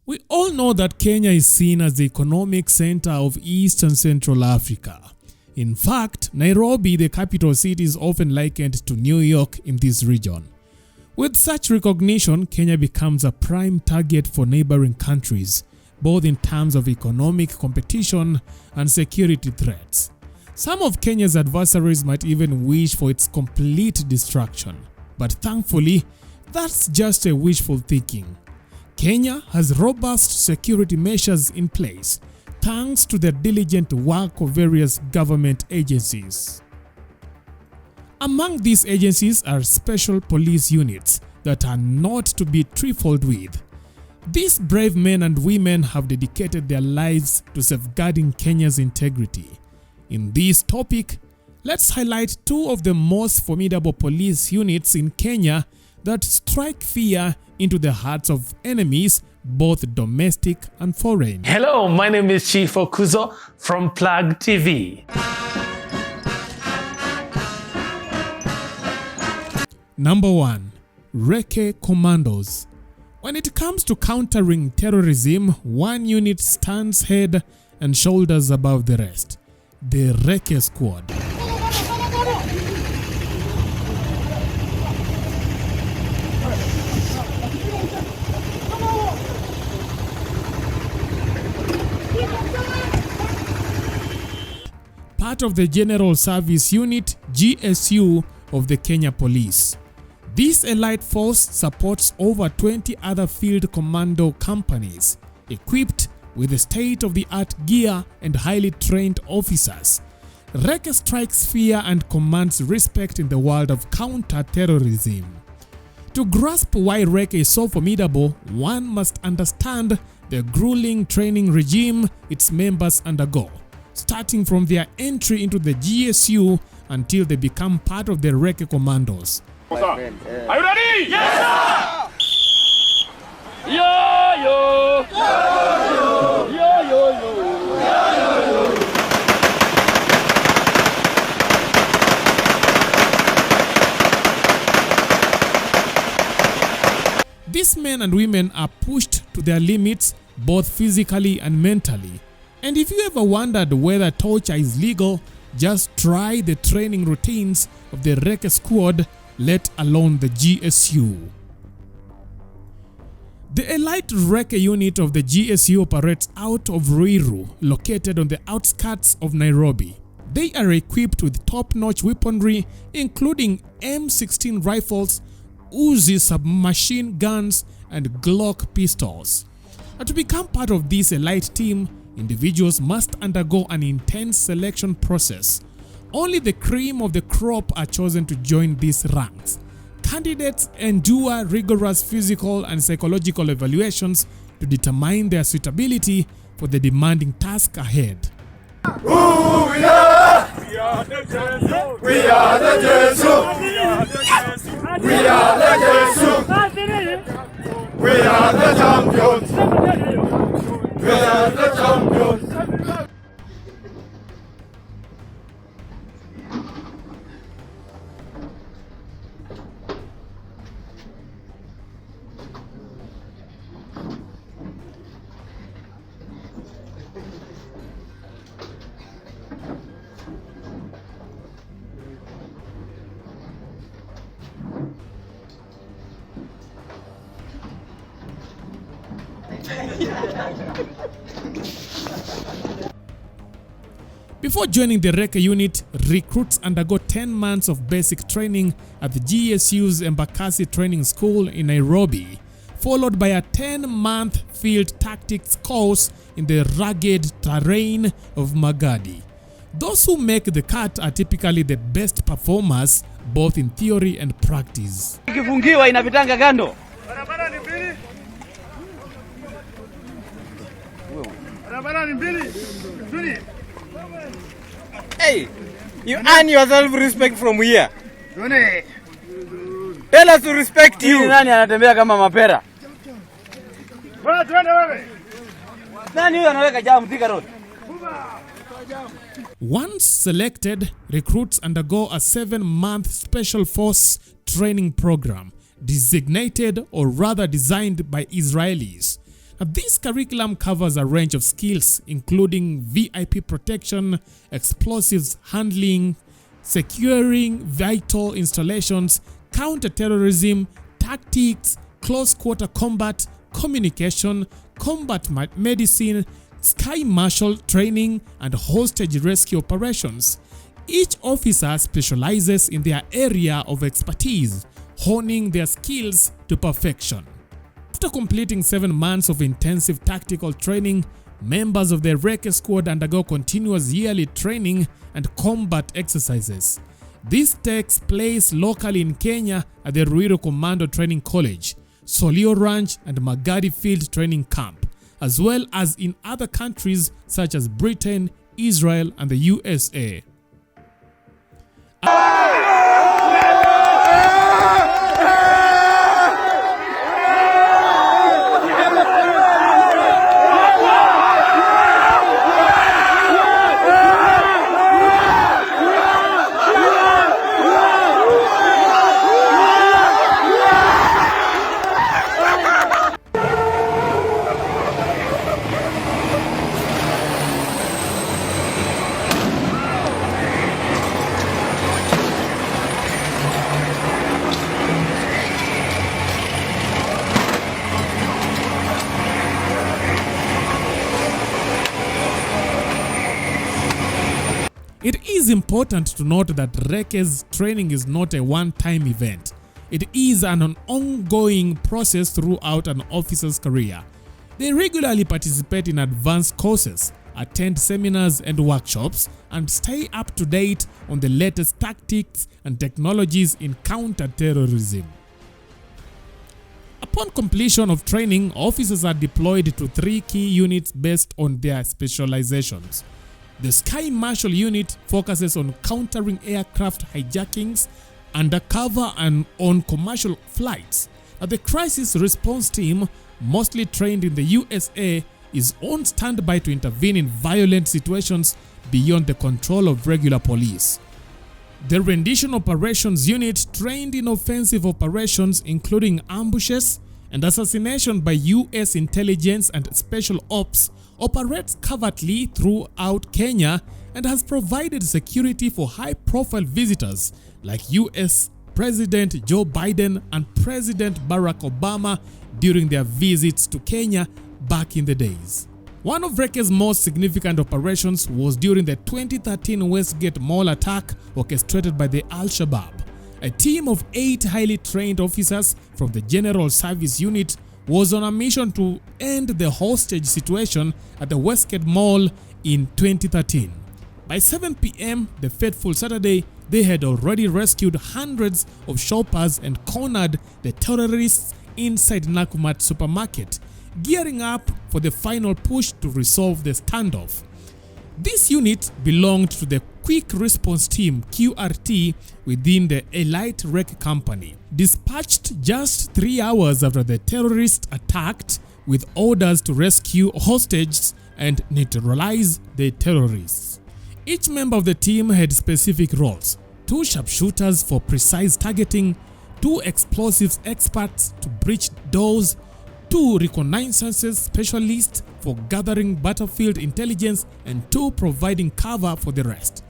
We all know that Kenya is seen as the economic center of East and Central Africa. In fact, Nairobi, the capital city, is often likened to New York in this region. With such recognition, Kenya becomes a prime target for neighboring countries, both in terms of economic competition and security threats. Some of Kenya's adversaries might even wish for its complete destruction, but thankfully, that's just a wishful thinking. Kenya has robust security measures in place, thanks to the diligent work of various government agencies. Among these agencies are special police units that are not to be trifled with. These brave men and women have dedicated their lives to safeguarding Kenya's integrity. In this topic, let's highlight two of the most formidable police units in Kenya that strike fear into the hearts of enemies, both domestic and foreign. Hello, my name is Chief Okuzo from Plug TV. Number 1. Recce Commandos. When it comes to countering terrorism, one unit stands head and shoulders above the rest: the Recce Squad. Part of the General Service Unit GSU of the Kenya Police. This elite force supports over 20 other field commando companies equipped with state-of-the-art gear and highly trained officers. Reka strikes fear and commands respect in the world of counter-terrorism. To grasp why Reka is so formidable, one must understand the grueling training regime its members undergo, starting from their entry into the GSU until they become part of the Recce Commandos. Are you ready? Yes, sir! Yo, yo! Yo, yo! Yo, yo, yo! Yo, yo, yo! These men and women are pushed to their limits both physically and mentally. And if you ever wondered whether torture is legal, just try the training routines of the Recce Squad, let alone the GSU. The elite Recce unit of the GSU operates out of Ruto, located on the outskirts of Nairobi. They are equipped with top-notch weaponry, including M16 rifles, Uzi submachine guns, and Glock pistols. And to become part of this elite team, individuals must undergo an intense selection process. Only the cream of the crop are chosen to join these ranks. Candidates endure rigorous physical and psychological evaluations to determine their suitability for the demanding task ahead. We are the GSU! We are the GSU! We are the GSU! We are the champions! We are the champions! Before joining the Reka unit, recruits undergo 10 months of basic training at the GSU's Embakasi Training School in Nairobi, followed by a 10-month field tactics course in the rugged terrain of Magadi. Those who make the cut are typically the best performers, both in theory and practice. Kifungiwa inapitanga kando. Barabara ni mbili. Barabara ni mbili. Mbili. Hey, you earn yourself respect from here. Done. Tell us to respect you. Nani anatembea kama mapera? Bwana twende wewe. Nani huyo anaweka jamu Thika Road? Once selected, recruits undergo a 7-month special force training program designated or rather designed by Israelis. Now, this curriculum covers a range of skills including VIP protection, explosives handling, securing vital installations, counter-terrorism, tactics, close-quarter combat, communication, combat medicine, sky marshal training, and hostage rescue operations. Each officer specializes in their area of expertise, honing their skills to perfection. After completing 7 months of intensive tactical training, members of the Recce squad undergo continuous yearly training and combat exercises. This takes place locally in Kenya at the Ruto Commando Training College, Solio Ranch and Magadi Field Training Camp, as well as in other countries such as Britain, Israel, and the USA. It is important to note that Recce's training is not a one-time event. It is an ongoing process throughout an officer's career. They regularly participate in advanced courses, attend seminars and workshops, and stay up to date on the latest tactics and technologies in counter-terrorism. Upon completion of training, officers are deployed to 3 key units based on their specializations. The Sky Marshal unit focuses on countering aircraft hijackings, undercover and on commercial flights. The Crisis Response Team, mostly trained in the USA, is on standby to intervene in violent situations beyond the control of regular police. The Rendition Operations Unit, trained in offensive operations including ambushes and assassination by US intelligence and special ops, operates covertly throughout Kenya and has provided security for high-profile visitors like US President Joe Biden and President Barack Obama during their visits to Kenya back in the days. One of Recce's most significant operations was during the 2013 Westgate mall attack orchestrated by the Al-Shabaab. A team of 8 highly trained officers from the General Service Unit was on a mission to end the hostage situation at the Westgate Mall in 2013. By 7 p.m. the fateful Saturday, they had already rescued hundreds of shoppers and cornered the terrorists inside Nakumatt supermarket, gearing up for the final push to resolve the standoff. This unit belonged to the Quick Response Team (QRT) within the elite Reka company, dispatched just 3 hours after the terrorists attacked, with orders to rescue hostages and neutralize the terrorists. Each member of the team had specific roles: 2 sharpshooters for precise targeting, 2 explosives experts to breach doors, 2 reconnaissance specialists for gathering battlefield intelligence, and 2 providing cover for the rest.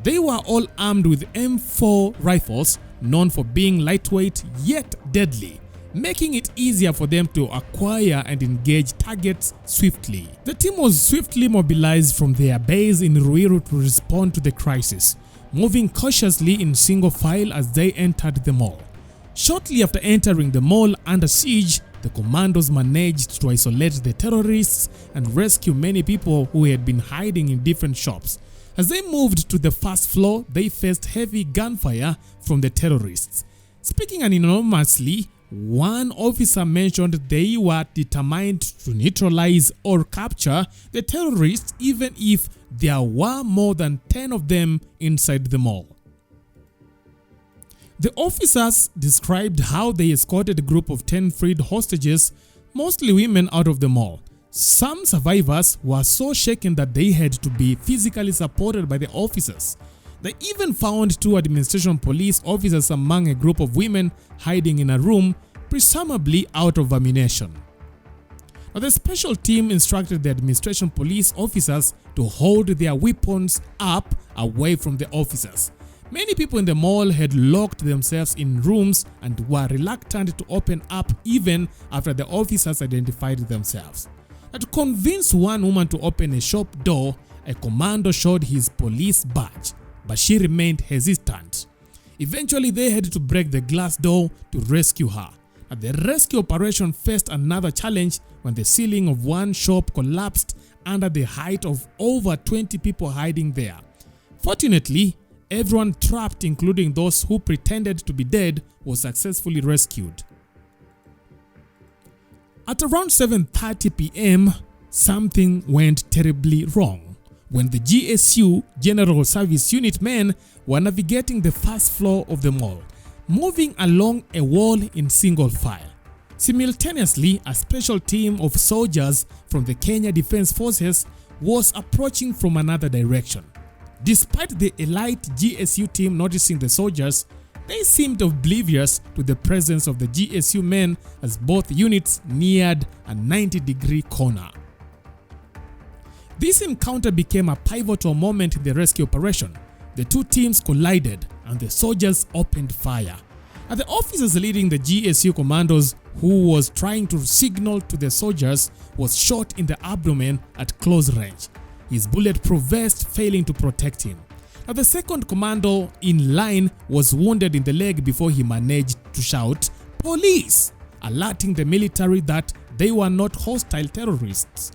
They were all armed with M4 rifles, known for being lightweight yet deadly, making it easier for them to acquire and engage targets swiftly. The team was swiftly mobilized from their base in Ruto to respond to the crisis, moving cautiously in single file as they entered the mall. Shortly after entering the mall under siege, the commandos managed to isolate the terrorists and rescue many people who had been hiding in different shops. As they moved to the first floor, they faced heavy gunfire from the terrorists. Speaking anonymously, one officer mentioned they were determined to neutralize or capture the terrorists even if there were more than 10 of them inside the mall. The officers described how they escorted a group of 10 freed hostages, mostly women, out of the mall. Some survivors were so shaken that they had to be physically supported by the officers. They even found 2 administration police officers among a group of women hiding in a room, presumably out of ammunition. Now, the special team instructed the administration police officers to hold their weapons up away from the officers. Many people in the mall had locked themselves in rooms and were reluctant to open up even after the officers identified themselves. Now, to convince one woman to open a shop door, a commando showed his police badge, but she remained hesitant. Eventually, they had to break the glass door to rescue her. Now, the rescue operation faced another challenge when the ceiling of one shop collapsed under the height of over 20 people hiding there. Fortunately, everyone trapped, including those who pretended to be dead, was successfully rescued. At around 7:30 p.m., something went terribly wrong when the GSU General Service Unit men were navigating the first floor of the mall, moving along a wall in single file. Simultaneously, a special team of soldiers from the Kenya Defense Forces was approaching from another direction. Despite the elite GSU team noticing the soldiers, they seemed oblivious to the presence of the GSU men as both units neared a 90-degree corner. This encounter became a pivotal moment in the rescue operation. The two teams collided and the soldiers opened fire. And the officers leading the GSU commandos, who was trying to signal to the soldiers, was shot in the abdomen at close range, his bulletproof vest failing to protect him. Now, the second commando in line was wounded in the leg before he managed to shout, "Police!" alerting the military that they were not hostile terrorists.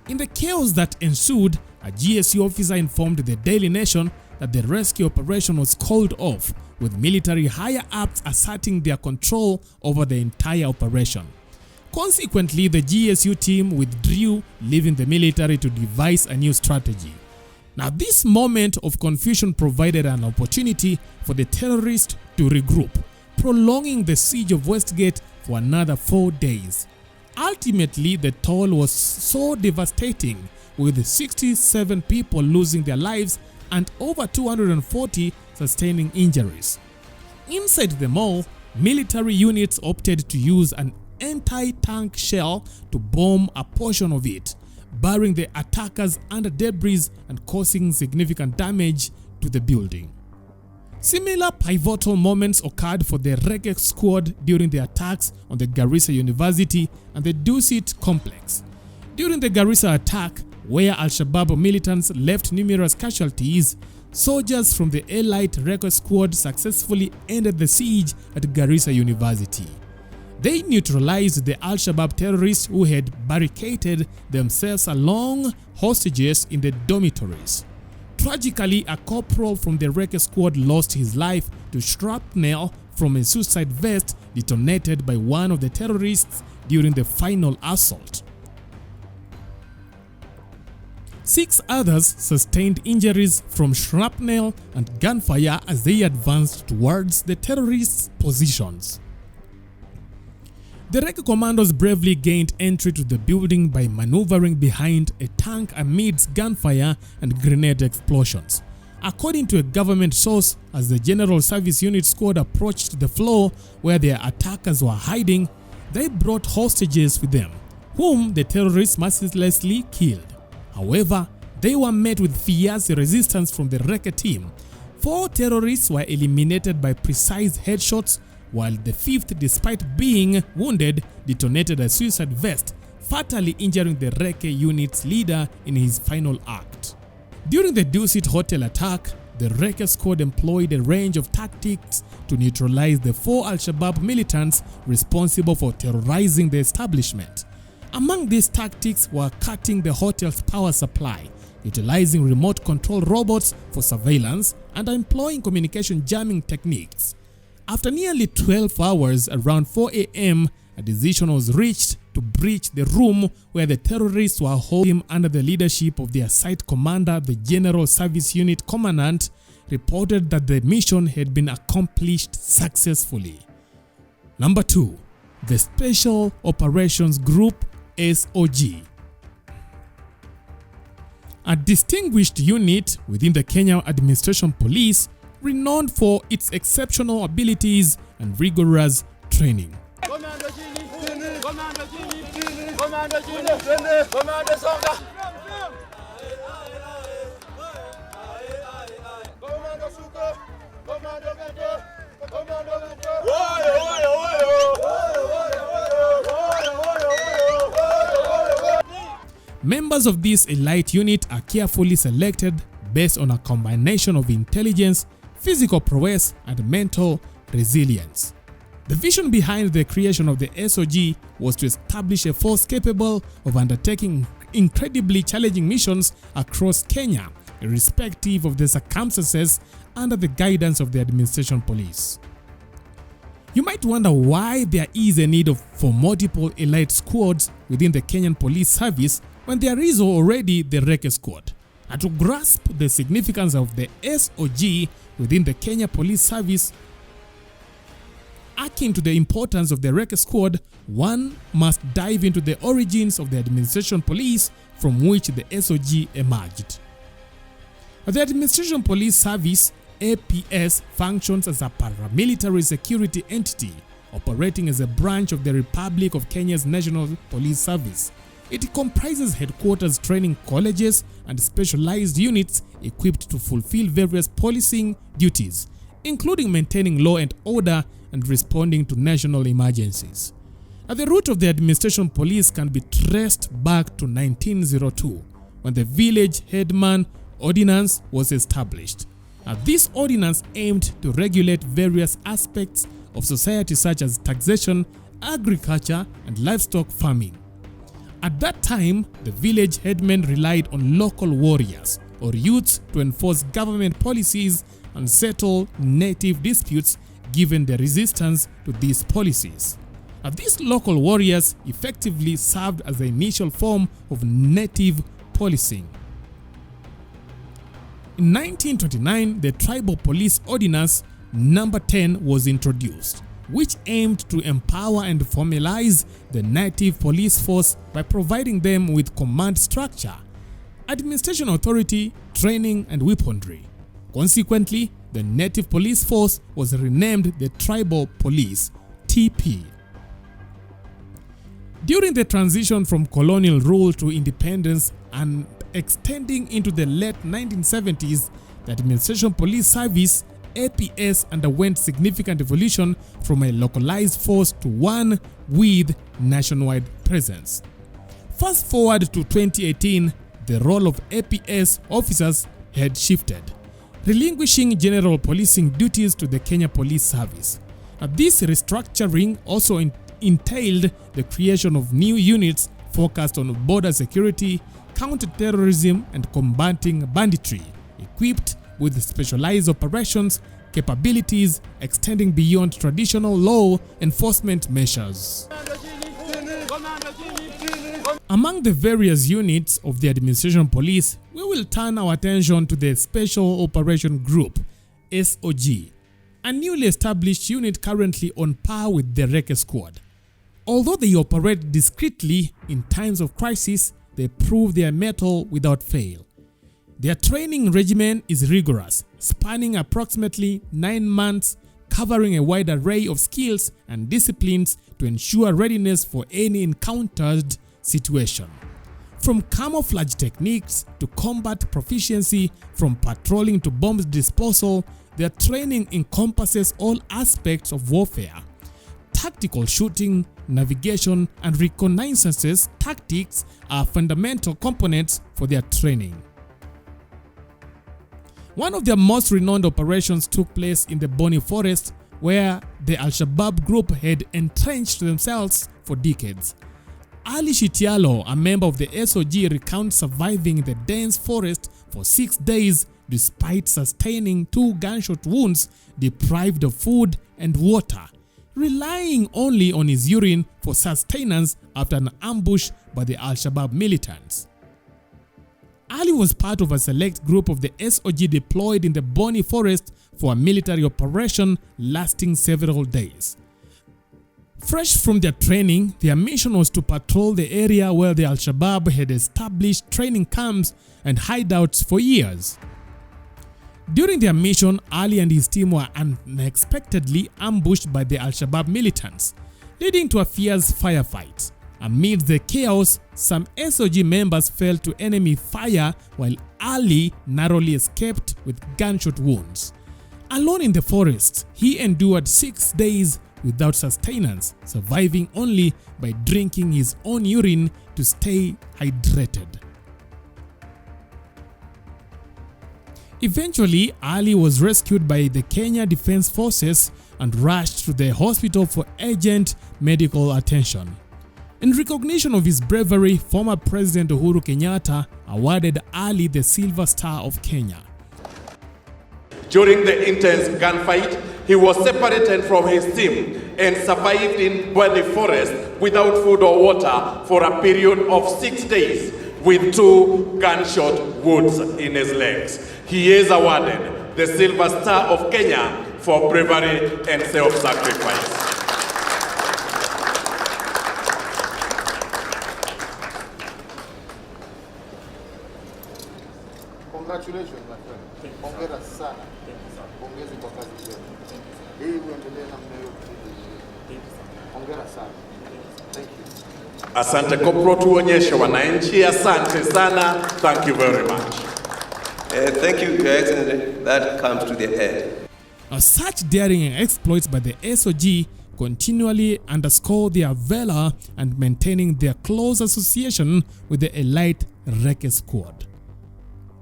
In the chaos that ensued, a GSU officer informed the Daily Nation that the rescue operation was called off, with military higher-ups asserting their control over the entire operation. Consequently, the GSU team withdrew, leaving the military to devise a new strategy. Now, this moment of confusion provided an opportunity for the terrorists to regroup, prolonging the siege of Westgate for another 4 days. Ultimately, the toll was so devastating, with 67 people losing their lives and over 240 sustaining injuries. Inside the mall, military units opted to use an anti-tank shell to bomb a portion of it, burying the attackers under debris and causing significant damage to the building. Similar pivotal moments occurred for the Recce squad during the attacks on the Garissa University and the Dusit complex. During the Garissa attack, where Al-Shabaab militants left numerous casualties, soldiers from the elite Recce squad successfully ended the siege at Garissa University. They neutralized the Al-Shabaab terrorists who had barricaded themselves along hostages in the dormitories. Tragically, a corporal from the Recce squad lost his life to shrapnel from a suicide vest detonated by one of the terrorists during the final assault. 6 others sustained injuries from shrapnel and gunfire as they advanced towards the terrorists' positions. The Reka commandos bravely gained entry to the building by maneuvering behind a tank amidst gunfire and grenade explosions. According to a government source, as the General Service Unit squad approached the floor where their attackers were hiding, they brought hostages with them, whom the terrorists mercilessly killed. However, they were met with fierce resistance from the Reka team. 4 terrorists were eliminated by precise headshots, while the 5th, despite being wounded, detonated a suicide vest, fatally injuring the Recce unit's leader in his final act. During the Dusit hotel attack, the Recce squad employed a range of tactics to neutralize the 4 Al-Shabaab militants responsible for terrorizing the establishment. Among these tactics were cutting the hotel's power supply, utilizing remote control robots for surveillance, and employing communication jamming techniques. After nearly 12 hours, around 4 a.m., a decision was reached to breach the room where the terrorists were holding under the leadership of their site commander. The General Service Unit commandant reported that the mission had been accomplished successfully. Number 2. The Special Operations Group, SOG. A distinguished unit within the Kenyan Administration Police, renowned for its exceptional abilities and rigorous training. Members of this elite unit are carefully selected based on a combination of intelligence, physical prowess, and mental resilience. The vision behind the creation of the SOG was to establish a force capable of undertaking incredibly challenging missions across Kenya, irrespective of the circumstances, under the guidance of the administration police. You might wonder why there is a need for multiple elite squads within the Kenyan police service when there is already the Recce squad. And to grasp the significance of the SOG within the Kenya police service, akin to the importance of the Recce squad, one must dive into the origins of the administration police from which the SOG emerged. The administration police service APS functions as a paramilitary security entity operating as a branch of the Republic of Kenya's National Police Service. It comprises headquarters, training colleges, and specialized units equipped to fulfill various policing duties, including maintaining law and order and responding to national emergencies. At the root of the administration police can be traced back to 1902, when the village headman ordinance was established. This ordinance aimed to regulate various aspects of society such as taxation, agriculture, and livestock farming. At that time, the village headmen relied on local warriors or youths to enforce government policies and settle native disputes given the resistance to these policies. These local warriors effectively served as the initial form of native policing. In 1929, the Tribal Police Ordinance No. 10 was introduced, which aimed to empower and formalize the native police force by providing them with command structure, administration authority, training, and weaponry. Consequently, the native police force was renamed the Tribal Police (TP). During the transition from colonial rule to independence and extending into the late 1970s, the Administration Police Service APS underwent significant evolution from a localized force to one with nationwide presence. Fast forward to 2018, the role of APS officers had shifted, relinquishing general policing duties to the Kenya Police Service. This restructuring also entailed the creation of new units focused on border security, counter-terrorism, and combating banditry, equipped with specialized operations capabilities extending beyond traditional law enforcement measures. Among the various units of the administration police, we will turn our attention to the Special Operation Group (SOG), a newly established unit currently on par with the Recce squad. Although they operate discreetly in times of crisis, they prove their mettle without fail. Their training regimen is rigorous, spanning approximately 9 months, covering a wide array of skills and disciplines to ensure readiness for any encountered situation. From camouflage techniques to combat proficiency, from patrolling to bomb disposal, their training encompasses all aspects of warfare. Tactical shooting, navigation, and reconnaissance tactics are fundamental components for their training. One of their most renowned operations took place in the Bony forest, where the Al-Shabaab group had entrenched themselves for decades. Ali Shitialo, a member of the SOG, recounts surviving in the dense forest for 6 days despite sustaining 2 gunshot wounds, deprived of food and water, relying only on his urine for sustenance after an ambush by the Al-Shabaab militants. Ali was part of a select group of the SOG deployed in the Bony forest for a military operation lasting several days. Fresh from their training, their mission was to patrol the area where the Al-Shabaab had established training camps and hideouts for years. During their mission, Ali and his team were unexpectedly ambushed by the Al-Shabaab militants, leading to a fierce firefight. Amid the chaos, some SOG members fell to enemy fire while Ali narrowly escaped with gunshot wounds. Alone in the forest, he endured 6 days without sustenance, surviving only by drinking his own urine to stay hydrated. Eventually, Ali was rescued by the Kenya Defense Forces and rushed to the hospital for urgent medical attention. In recognition of his bravery, former President Uhuru Kenyatta awarded Ali the Silver Star of Kenya. During the intense gunfight, he was separated from his team and survived in Bony forest without food or water for a period of 6 days with 2 gunshot wounds in his legs. He is awarded the Silver Star of Kenya for bravery and self-sacrifice. Congratulations, my friend. Hongera sana. Pongezi kwa kazi zenu. Hii uendelee namna hiyo. Hongera sana. Thank you. Asante Kopro, tuonyeshe wananchi. Asante sana. Thank you very much. Thank you, Your Excellency. That comes to the head. Such daring exploits by the SOG continually underscore their valor and maintaining their close association with the elite Recce squad.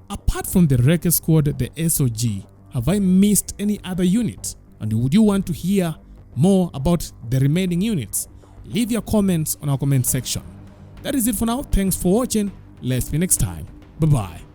Apart from the Recce squad, the SOG, have I missed any other unit? And would you want to hear more about the remaining units? Leave your comments on our comment section. That is it for now. Thanks for watching. Let's see you next time. Bye-bye.